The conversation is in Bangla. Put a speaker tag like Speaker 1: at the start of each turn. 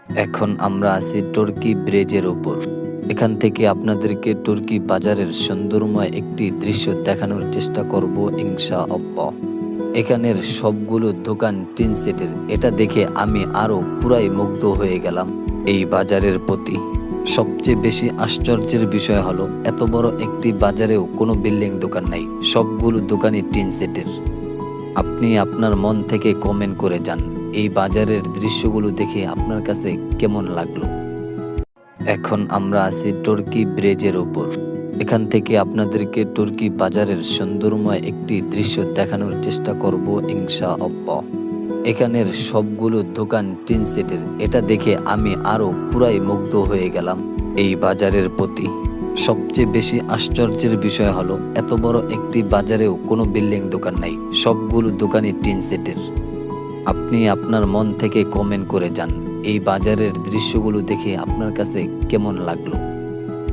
Speaker 1: এখন আমরা আছি টর্কি ব্রিজের উপর। এখান থেকে আপনাদেরকে টর্কি বাজারের সুন্দরময় একটি দৃশ্য দেখানোর চেষ্টা করব ইনশাআল্লাহ। এখানের সবগুলো দোকান টিন সেটের, এটা দেখে আমি আরো পুরাই মুগ্ধ হয়ে গেলাম এই বাজারের প্রতি। সবচেয়ে বেশি আশ্চর্যের বিষয় হলো এত বড় একটি বাজারেও কোনো বিল্ডিং দোকান নাই, সবগুলো দোকানই টিন সেটের। আপনি আপনার মন থেকে কমেন্ট করে যান এই বাজারের দৃশ্যগুলো দেখে আপনার কাছে কেমন লাগলো। এখন আমরা আছি টর্কি ব্রিজের উপর। এখান থেকে আপনাদেরকে টর্কি বাজারের সুন্দরময় একটি দৃশ্য দেখানোর চেষ্টা করব ইনশাআল্লাহ। এখানের সবগুলো দোকান টিন সেটের, এটা দেখে আমি আরো পুরাই মুগ্ধ হয়ে গেলাম এই বাজারের প্রতি। সবচেয়ে বেশি আশ্চর্যের বিষয় হলো এত বড় একটি বাজারেও কোনো বিল্ডিং দোকান নাই, সবগুলো দোকানই টিন সেটের। আপনি আপনার মন থেকে কমেন্ট করে যান এই বাজারের দৃশ্যগুলো দেখে আপনার কাছে কেমন লাগলো।